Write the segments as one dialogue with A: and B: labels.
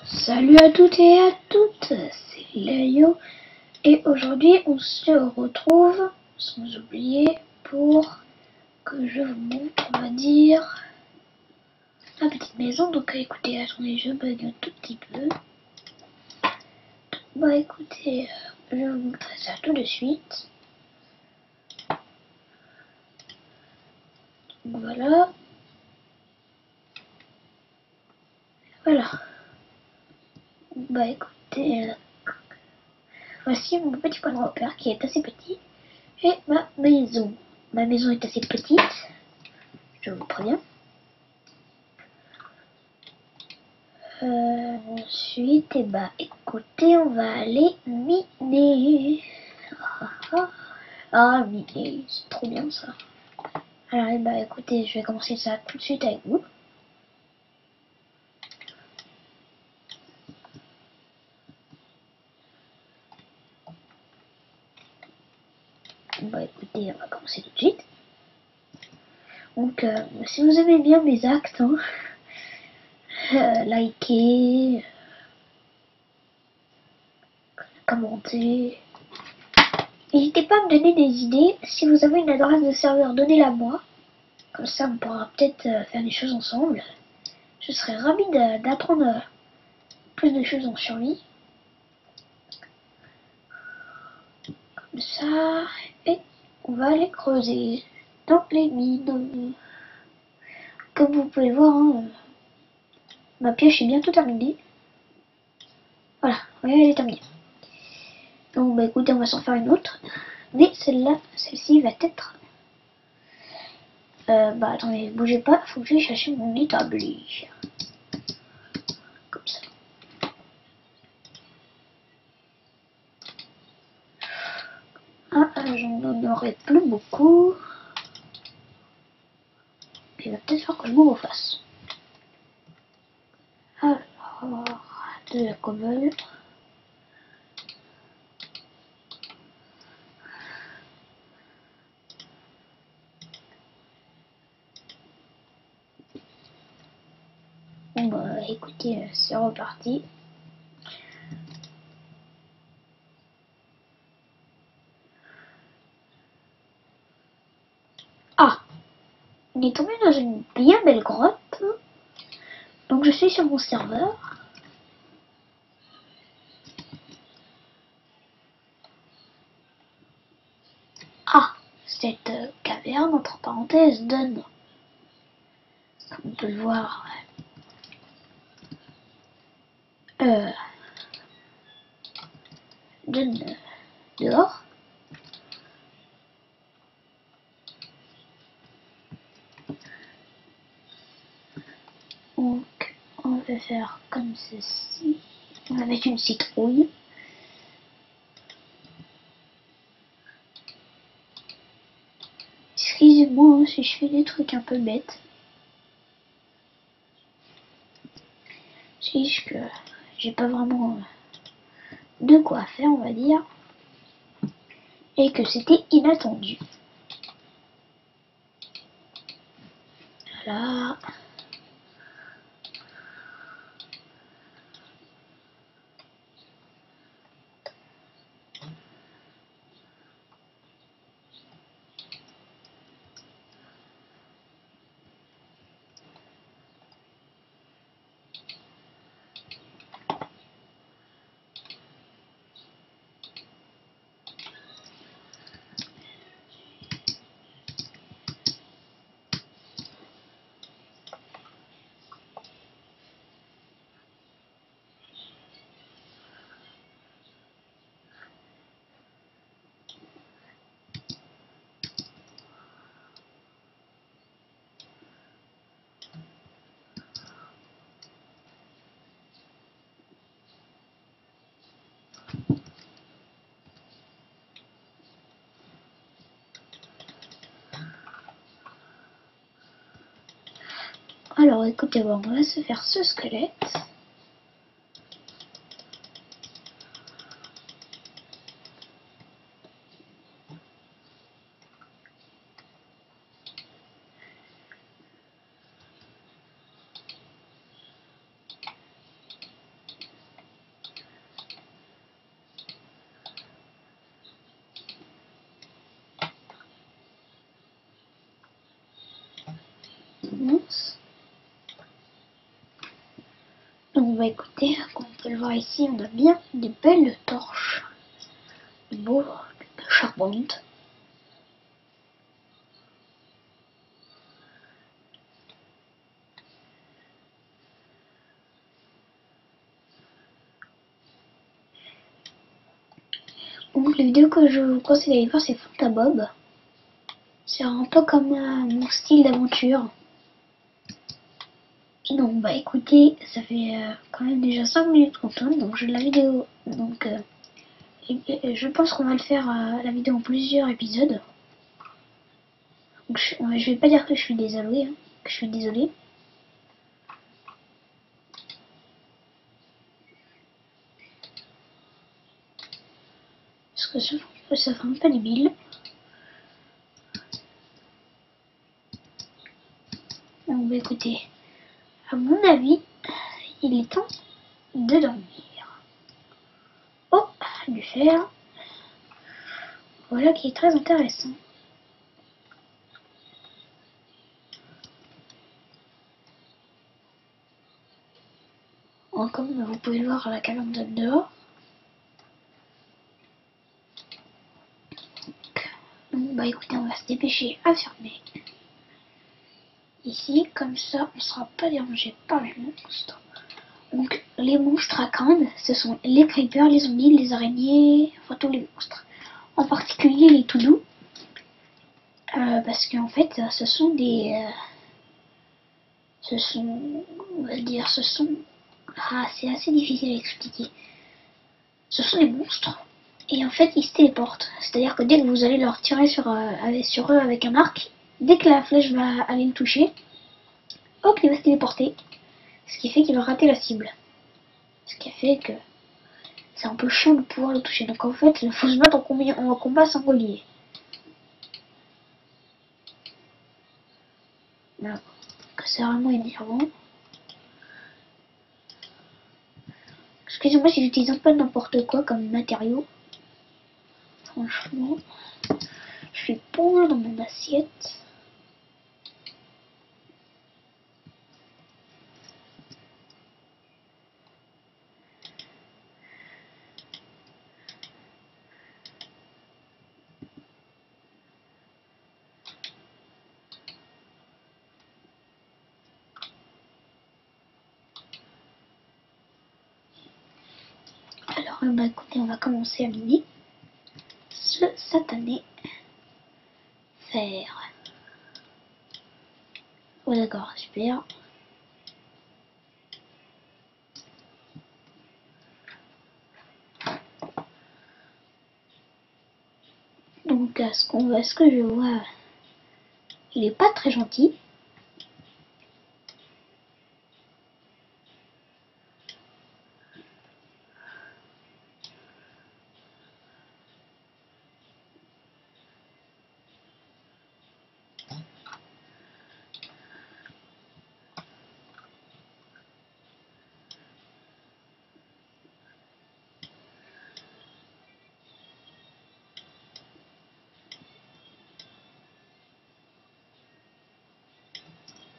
A: Salut à toutes et à toutes, c'est Léo et aujourd'hui on se retrouve sans oublier pour que je vous montre, on va dire, ma petite maison. Donc écoutez, attendez, je bug un tout petit peu. Bah écoutez, je vais vous montrer ça tout de suite. Voilà. Voilà. Bah écoutez, voici mon petit point de repère qui est assez petit et ma maison. Ma maison est assez petite, je vous préviens. Ensuite, bah écoutez, on va aller miner. Miner, c'est trop bien ça. Alors, bah écoutez, je vais commencer ça tout de suite avec vous. Bah écoutez, on va commencer tout de suite. Donc, si vous aimez bien mes actes, hein, likez, commentez. N'hésitez pas à me donner des idées. Si vous avez une adresse de serveur, donnez-la moi. Comme ça, on pourra peut-être faire des choses ensemble. Je serais ravi d'apprendre plus de choses en survie. Comme ça, et on va aller creuser dans les mines. Comme vous pouvez le voir, hein, ma pioche est bientôt terminée. Voilà, ouais, elle est terminée. Donc bah écoutez, on va s'en faire une autre. Mais celle-ci va être... bah attendez, bougez pas, faut que j'aille chercher mon établi. Comme ça. J'en aurai plus beaucoup. Puis il va peut-être falloir que je me refasse. Alors, de la cobble. Bon bah écoutez, c'est reparti. Ah, on est tombé dans une bien belle grotte. Donc je suis sur mon serveur. Ah, cette caverne, entre parenthèses, donne, comme on peut le voir, euh, donne dehors. Donc on va faire comme ceci. On va mettre une citrouille. Excusez-moi si je fais des trucs un peu bêtes. C'est juste que j'ai pas vraiment de quoi faire, on va dire. Et que c'était inattendu. Voilà. Alors écoutez, bon, on va se faire ce squelette. Donc bah écoutez, comme on peut le voir ici, on a bien des belles torches. Beau, charpente. Donc les vidéos que je vous conseille d'aller voir, c'est Fantabob. C'est un peu comme mon style d'aventure. Donc bah écoutez, ça fait quand même déjà 5 minutes qu'on tourne, donc je la vidéo. Donc je pense qu'on va le faire la vidéo en plusieurs épisodes. Donc je vais pas dire que je suis désolée, hein, que je suis désolée. Parce que ça fait un peu débile. Donc bah écoutez, à mon avis, il est temps de dormir. Oh, du fer. Voilà qui est très intéressant. Comme vous pouvez le voir, la cabane donne dehors. Donc bah écoutez, on va se dépêcher à fermer. Ici, comme ça, on ne sera pas dérangé par les monstres. Donc les monstres à craindre, ce sont les creepers, les zombies, les araignées, enfin tous les monstres. En particulier les tout doux. Parce qu'en fait, ce sont des... on va dire, c'est assez difficile à expliquer. Ce sont des monstres. Et en fait, ils se téléportent. C'est-à-dire que dès que vous allez leur tirer sur eux avec un arc, dès que la flèche va aller le toucher, hop, il va se téléporter. Ce qui fait qu'il va rater la cible. Ce qui fait que c'est un peu chiant de pouvoir le toucher. Donc en fait, il faut se mettre en combat singulier. Voilà. C'est vraiment énervant. Excusez-moi si j'utilise un peu n'importe quoi comme matériau. Franchement, je suis pas dans mon assiette. Alors, bah écoutez, on va commencer à miner ce satané fer. Oh d'accord, super. Donc à ce que je vois, il est pas très gentil.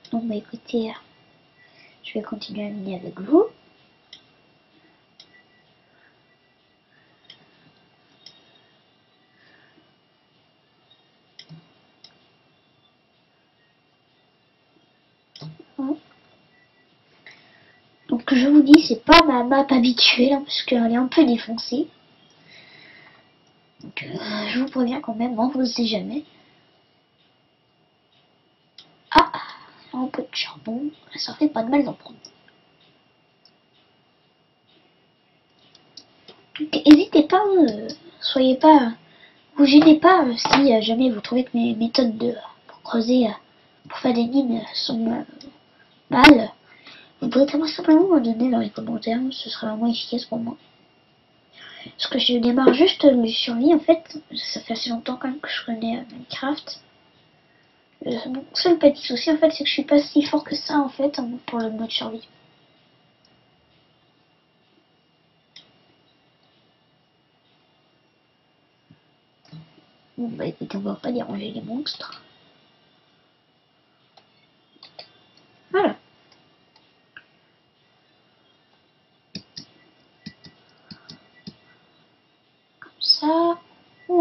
A: Donc bah écoutez, je vais continuer à miner avec vous. Donc je vous dis, c'est pas ma map habituelle hein, parce qu'elle est un peu défoncée. Donc je vous préviens quand même, hein, vous ne savez jamais. Ah, un peu de charbon, ça fait pas de mal d'en prendre. Donc n'hésitez pas, soyez pas, vous gênez pas si jamais vous trouvez que mes méthodes pour creuser, pour faire des mines sont mal. Vous pouvez très simplement me donner dans les commentaires, ce sera vraiment efficace pour moi. Parce que je démarre juste le survie en fait, ça fait assez longtemps quand même que je connais Minecraft. Mon seul petit souci en fait c'est que je suis pas si fort que ça en fait pour le mode survie. Bon bah écoutez, on va pas déranger les monstres. Voilà.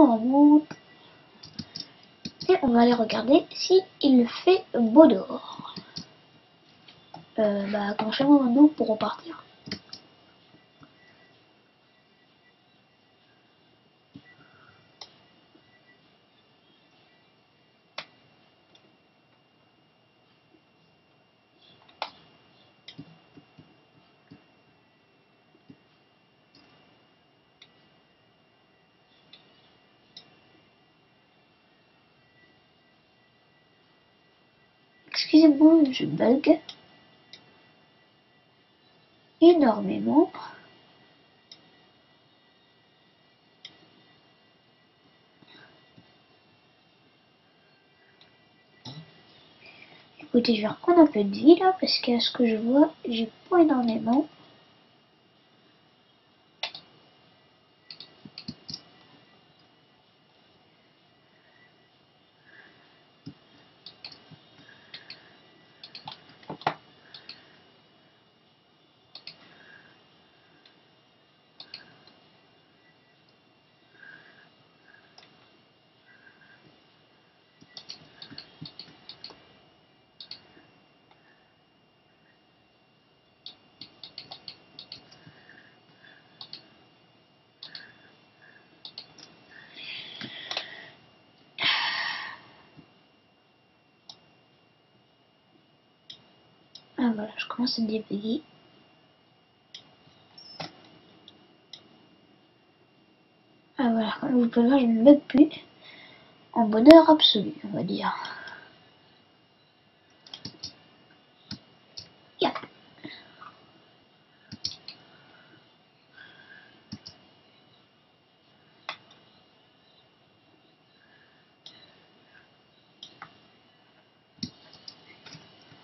A: on remonte. Et on va aller regarder si il fait beau dehors. Accrochez-moi maintenant pour repartir. Excusez-moi, je bug énormément. Écoutez, je vais reprendre un peu de vie là, parce qu'à ce que je vois, j'ai pas énormément. Ah voilà, je commence à me débugger. Ah voilà, comme vous pouvez voir, je ne bug plus. En bonheur absolu, on va dire. Yep.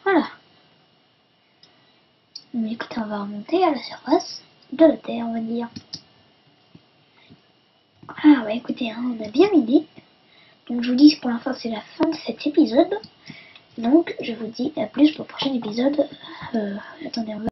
A: Voilà. Mais écoutez, on va remonter à la surface de la Terre, on va dire. Ah ouais, écoutez, hein, on a bien aidé. Donc je vous dis que pour l'instant c'est la fin de cet épisode. Donc je vous dis à plus pour le prochain épisode. Attendez, on va...